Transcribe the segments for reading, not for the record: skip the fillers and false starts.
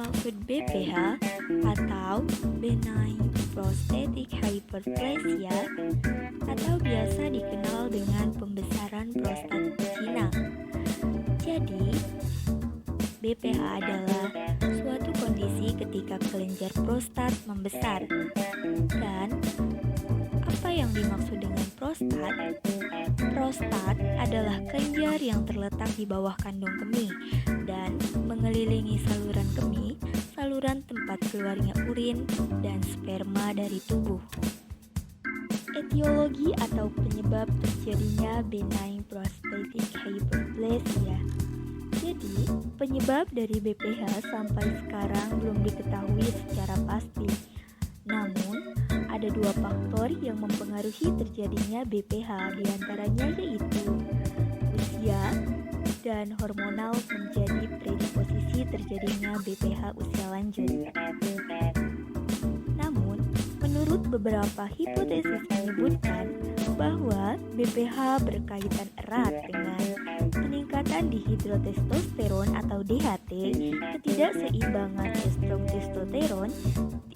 dimaksud BPH atau Benign Prostatic Hyperplasia atau biasa dikenal dengan pembesaran prostat betina. Jadi, BPH adalah suatu kondisi ketika kelenjar prostat membesar. Dan apa yang dimaksud dengan prostat? Prostat adalah kelenjar yang terletak di bawah kandung kemih dan mengelilingi saluran kemih, saluran tempat keluarnya urin dan sperma dari tubuh. Etiologi atau penyebab terjadinya benign prostatic hyperplasia. Jadi, penyebab dari BPH sampai sekarang belum diketahui secara pasti. Namun, ada dua faktor yang mempengaruhi terjadinya BPH, diantaranya yaitu usia dan hormonal menjadi predisposisi terjadinya BPH usia lanjut. Namun, menurut beberapa hipotesis menyebutkan bahwa BPH berkaitan erat dengan peningkatan dihidrotestosteron atau DHT, ketidakseimbangan estrogen-testosteron,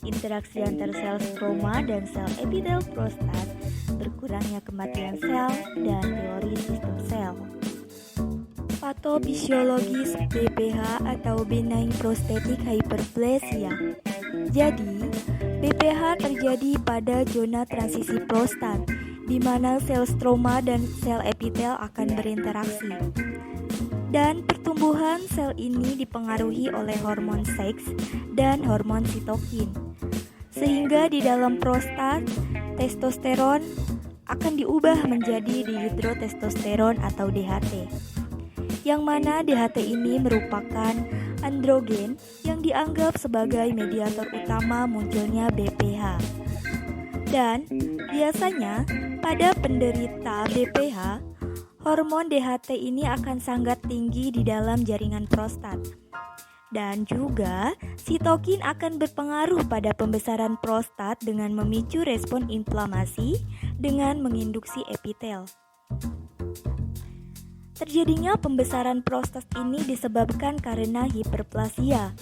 interaksi antar sel stroma dan sel epitel prostat, berkurangnya kematian sel, dan teori sistem sel. Patofisiologis BPH atau benign prostatic hyperplasia. Jadi, BPH terjadi pada zona transisi prostat, di mana sel stroma dan sel epitel akan berinteraksi. Dan pertumbuhan sel ini dipengaruhi oleh hormon seks dan hormon sitokin. Sehingga di dalam prostat, testosteron akan diubah menjadi dihidrotestosteron atau DHT. Yang mana DHT ini merupakan androgen yang dianggap sebagai mediator utama munculnya BPH. Dan biasanya pada penderita BPH, hormon DHT ini akan sangat tinggi di dalam jaringan prostat. Dan juga sitokin akan berpengaruh pada pembesaran prostat dengan memicu respon inflamasi dengan menginduksi epitel. Terjadinya pembesaran prostat ini disebabkan karena hiperplasia,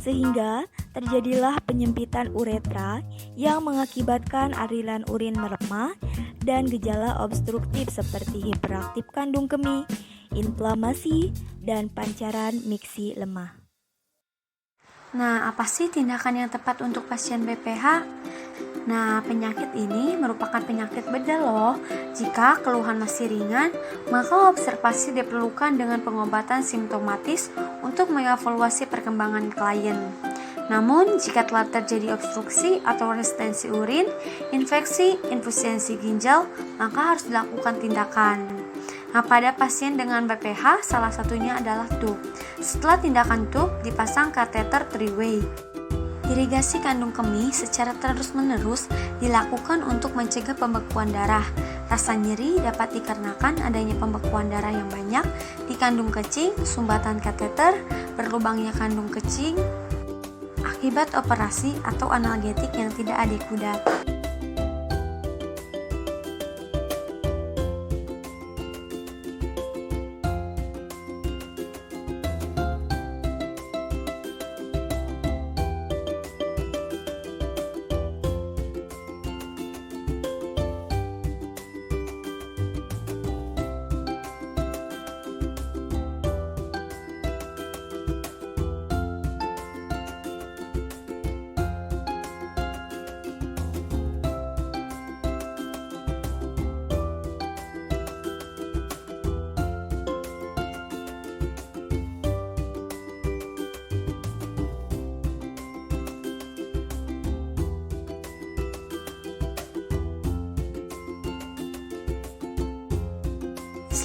sehingga terjadilah penyempitan uretra yang mengakibatkan aliran urin melemah dan gejala obstruktif seperti hiperaktif kandung kemih, inflamasi, dan pancaran miksi lemah. Nah, apa sih tindakan yang tepat untuk pasien BPH? Nah, penyakit ini merupakan penyakit bedah loh. Jika keluhan masih ringan, maka observasi diperlukan dengan pengobatan simptomatis untuk mengevaluasi perkembangan klien. Namun, jika telah terjadi obstruksi atau resistensi urin, infeksi, infisiensi ginjal, maka harus dilakukan tindakan. Nah, pada pasien dengan BPH, salah satunya adalah tub. Setelah tindakan tub, dipasang kateter 3-way. Irigasi kandung kemih secara terus-menerus dilakukan untuk mencegah pembekuan darah. Rasa nyeri dapat dikarenakan adanya pembekuan darah yang banyak di kandung kecing, sumbatan kateter, berlubangnya kandung kecing, akibat operasi atau analgetik yang tidak adekudat.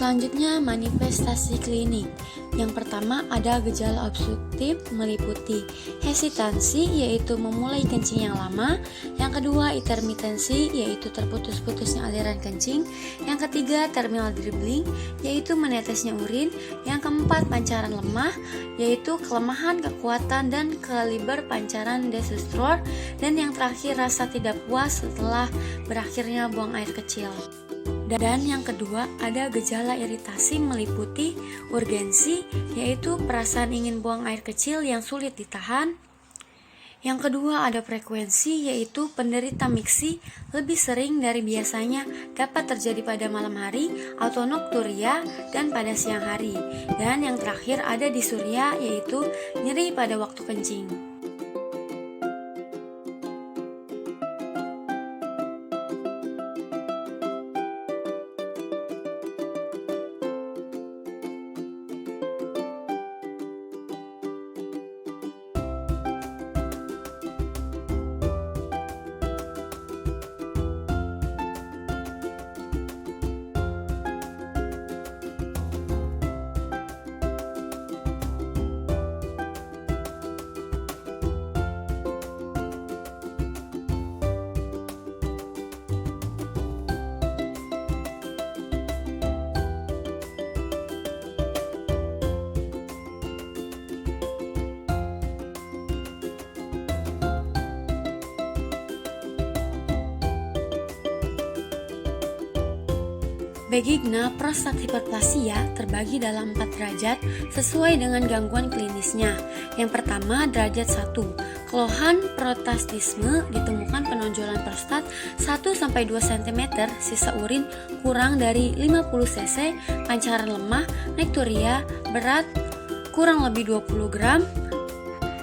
Selanjutnya, manifestasi klinik. Yang pertama ada gejala obstruktif meliputi hesitansi, yaitu memulai kencing yang lama. Yang kedua, intermitensi, yaitu terputus-putusnya aliran kencing. Yang ketiga, terminal dribbling, yaitu menetesnya urin. Yang keempat, pancaran lemah, yaitu kelemahan kekuatan dan kaliber pancaran desustror. Dan yang terakhir, rasa tidak puas setelah berakhirnya buang air kecil. Dan yang kedua, ada gejala iritasi meliputi urgensi, yaitu perasaan ingin buang air kecil yang sulit ditahan. Yang kedua, ada frekuensi, yaitu penderita miksi lebih sering dari biasanya dapat terjadi pada malam hari atau nokturia dan pada siang hari. Dan yang terakhir, ada disuria, yaitu nyeri pada waktu kencing. Benigna prostat hiperplasia terbagi dalam 4 derajat sesuai dengan gangguan klinisnya. Yang pertama, derajat 1. Keluhan prostatisme ditemukan penonjolan prostat 1-2 cm, sisa urin kurang dari 50 cc, pancaran lemah, nekturia, berat kurang lebih 20 gram.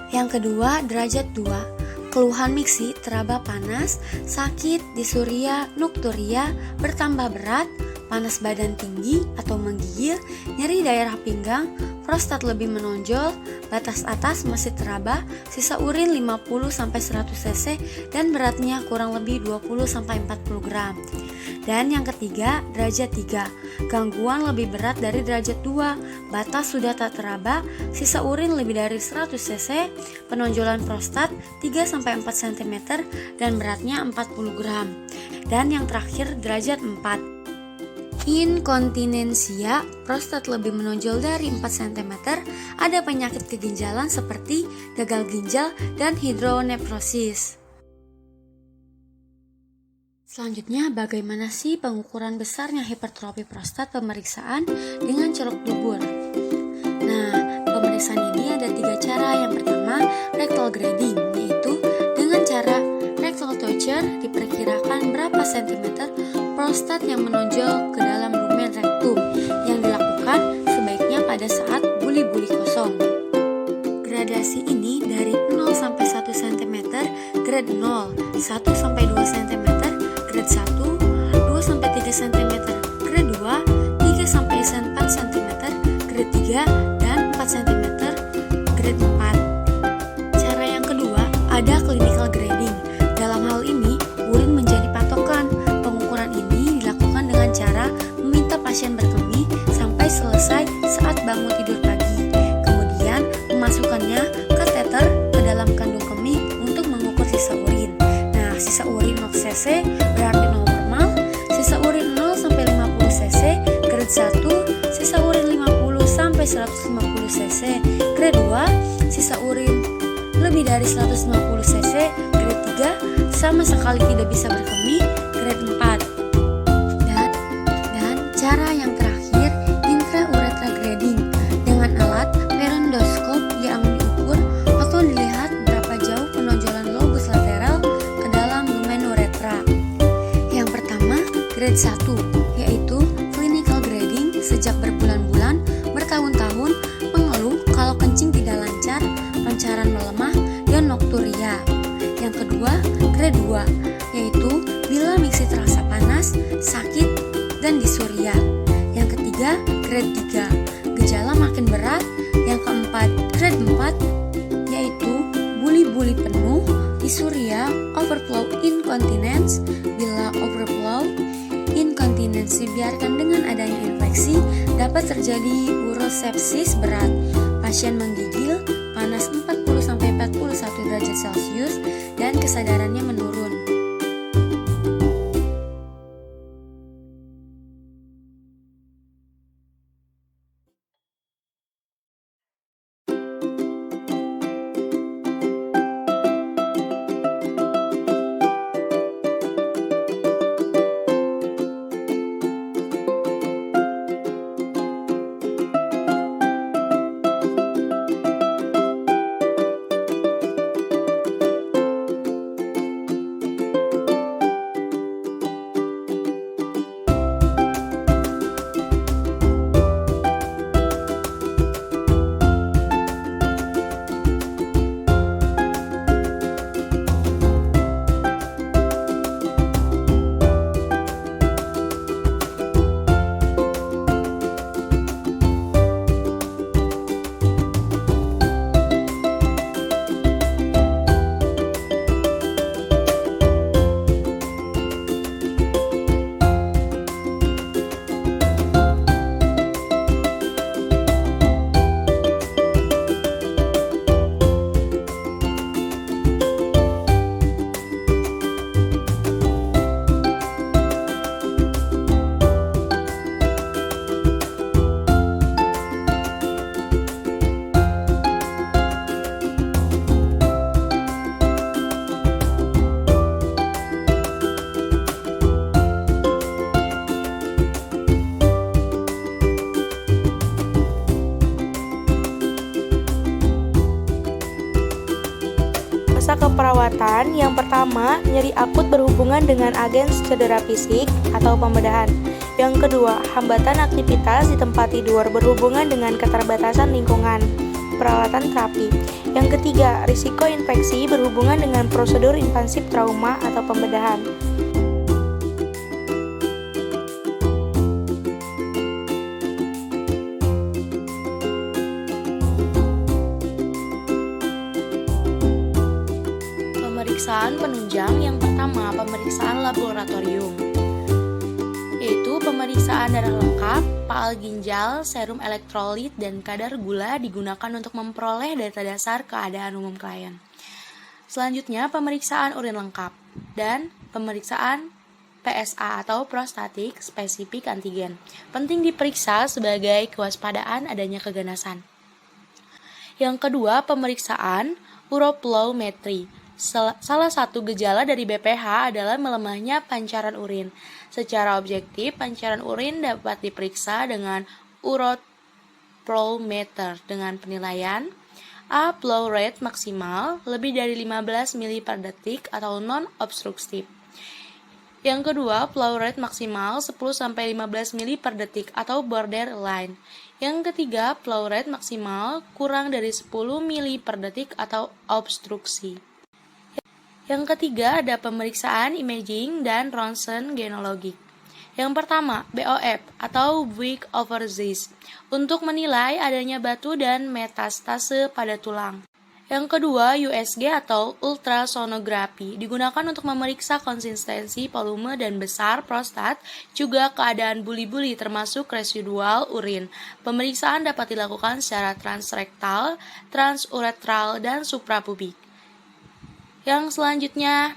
Yang kedua, derajat 2. Keluhan miksi teraba panas, sakit, disuria, nokturia, bertambah berat, panas badan tinggi atau menggigil, nyeri daerah pinggang, prostat lebih menonjol, batas atas masih teraba, sisa urin 50-100 cc dan beratnya kurang lebih 20-40 gram. Dan yang ketiga, derajat 3. Gangguan lebih berat dari derajat 2, batas sudah tak teraba, sisa urin lebih dari 100 cc, penonjolan prostat 3-4 cm dan beratnya 40 gram. Dan yang terakhir, derajat 4. Inkontinensia, prostat lebih menonjol dari 4 cm, ada penyakit keginjalan seperti gagal ginjal dan hidronephrosis. Selanjutnya, bagaimana sih pengukuran besarnya hipertrofi prostat pemeriksaan dengan ceruk dubur? Nah, pemeriksaan ini ada 3 cara. Yang pertama, rectal grading, yaitu dengan cara rectal toucher diperkirakan berapa sentimeter prostat yang menonjol ke dalam lumen rektum yang dilakukan sebaiknya pada saat buli-buli kosong. Gradasi ini dari 0-1 cm, grade 0, 1-2 cm, grade 1, 2-3 cm, grade 2, 3-4 cm, grade 3, dan 4 cm, grade 4. Cara yang kedua, ada clinical grading. Dalam hal ini, urin menjadi patokan. Pengukuran ini dilakukan dengan cara meminta pasien berkemih sampai selesai saat bangun tidur pagi. Kemudian memasukkannya kateter ke dalam kandung kemih untuk mengukur sisa urin. Nah, sisa urin 0 cc berarti normal, sisa urin 0-50 cc grade 1, sisa urin 50-150 cc grade 2, sisa urin lebih dari 150 cc grade 3, sama sekali tidak bisa berkemih grade 4. Dan cara yang terakhir, intrauretra grading dengan alat perondoskop yang diukur atau dilihat berapa jauh penonjolan lobus lateral ke dalam lumen uretra. Yang pertama, grade 1, yaitu clinical grading sejak berbulan-bulan, bertahun-tahun mengeluh kalau kencing tidak lancar, pancaran melemah, dan nokturia. Yang kedua, grade 2, yaitu bila miksi terasa panas, sakit, dan disuria. Yang ketiga, grade 3, gejala makin berat. Yang keempat, grade 4, yaitu buli-buli penuh, disuria, overflow incontinence. Bila overflow incontinence dibiarkan dengan adanya infeksi, dapat terjadi urosepsis berat, pasien menggigil, panas 40-41 derajat Celcius, dan kesadarannya menurun. keperawatan, yang pertama, nyeri akut berhubungan dengan agen cedera fisik atau pembedahan. Yang kedua, hambatan aktivitas di tempat tidur berhubungan dengan keterbatasan lingkungan, peralatan terapi. Yang ketiga, risiko infeksi berhubungan dengan prosedur invasif trauma atau pembedahan. Pemeriksaan penunjang yang pertama, pemeriksaan laboratorium, yaitu pemeriksaan darah lengkap, paal ginjal, serum elektrolit, dan kadar gula digunakan untuk memperoleh data dasar keadaan umum klien. Selanjutnya, pemeriksaan urin lengkap dan pemeriksaan PSA atau prostatic specific antigen. Penting diperiksa sebagai kewaspadaan adanya keganasan. Yang kedua, pemeriksaan uroploumetry. Salah satu gejala dari BPH adalah melemahnya pancaran urin. Secara objektif, pancaran urin dapat diperiksa dengan uroploumeter dengan penilaian A. Flow rate maksimal lebih dari 15 ml per detik atau non-obstruktif. Yang kedua, flow rate maksimal 10-15 ml per detik atau borderline. Yang ketiga, flow rate maksimal kurang dari 10 ml per detik atau obstruksi. Yang ketiga ada pemeriksaan imaging dan röntgenologi. Yang pertama, BOF atau Buick overseas untuk menilai adanya batu dan metastase pada tulang. Yang kedua, USG atau ultrasonografi digunakan untuk memeriksa konsistensi, volume, dan besar prostat, juga keadaan buli-buli termasuk residual urin. Pemeriksaan dapat dilakukan secara transrektal, transuretral, dan suprapubik. Yang selanjutnya,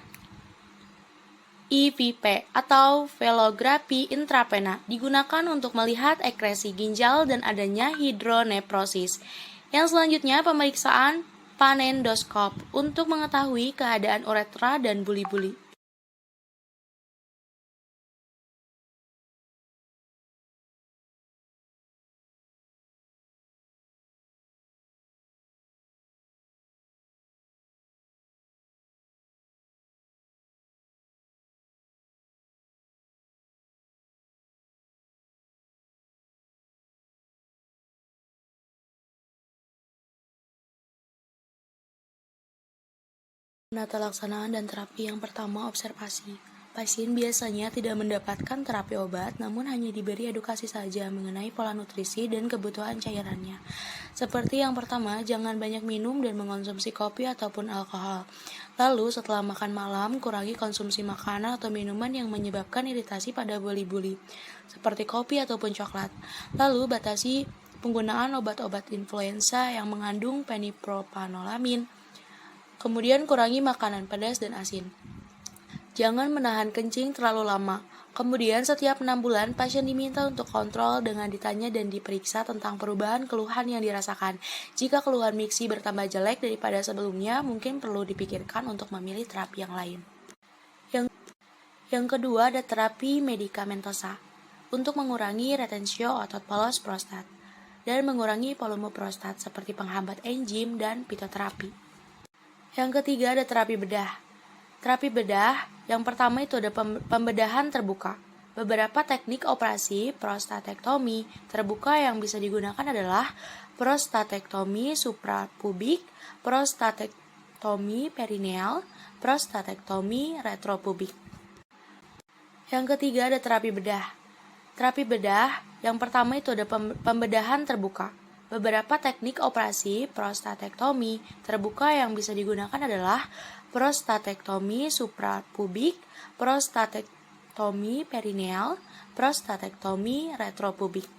IVP atau velografi intravena digunakan untuk melihat ekresi ginjal dan adanya hidroneprosis. Yang selanjutnya, pemeriksaan panendoskop untuk mengetahui keadaan uretra dan buli-buli. Penata laksanaan dan terapi yang pertama, observasi. Pasien biasanya tidak mendapatkan terapi obat, namun hanya diberi edukasi saja mengenai pola nutrisi dan kebutuhan cairannya. Seperti yang pertama, jangan banyak minum dan mengonsumsi kopi ataupun alkohol. Lalu, setelah makan malam, kurangi konsumsi makanan atau minuman yang menyebabkan iritasi pada buli-buli, seperti kopi ataupun coklat. Lalu, batasi penggunaan obat-obat influenza yang mengandung penipropanolamid. Kemudian kurangi makanan pedas dan asin. Jangan menahan kencing terlalu lama. Kemudian setiap 6 bulan pasien diminta untuk kontrol dengan ditanya dan diperiksa tentang perubahan keluhan yang dirasakan. Jika keluhan miksi bertambah jelek daripada sebelumnya, mungkin perlu dipikirkan untuk memilih terapi yang lain. Yang kedua ada terapi medikamentosa untuk mengurangi retensio otot polos prostat dan mengurangi volume prostat seperti penghambat enzim dan fitoterapi. Yang ketiga ada terapi bedah. Terapi bedah yang pertama itu ada pembedahan terbuka. Beberapa teknik operasi prostatektomi terbuka yang bisa digunakan adalah prostatektomi suprapubik, prostatektomi perineal, prostatektomi retropubik. Yang ketiga ada terapi bedah. Terapi bedah yang pertama itu ada pembedahan terbuka. Beberapa teknik operasi prostatektomi terbuka yang bisa digunakan adalah prostatektomi suprapubik, prostatektomi perineal, prostatektomi retropubik.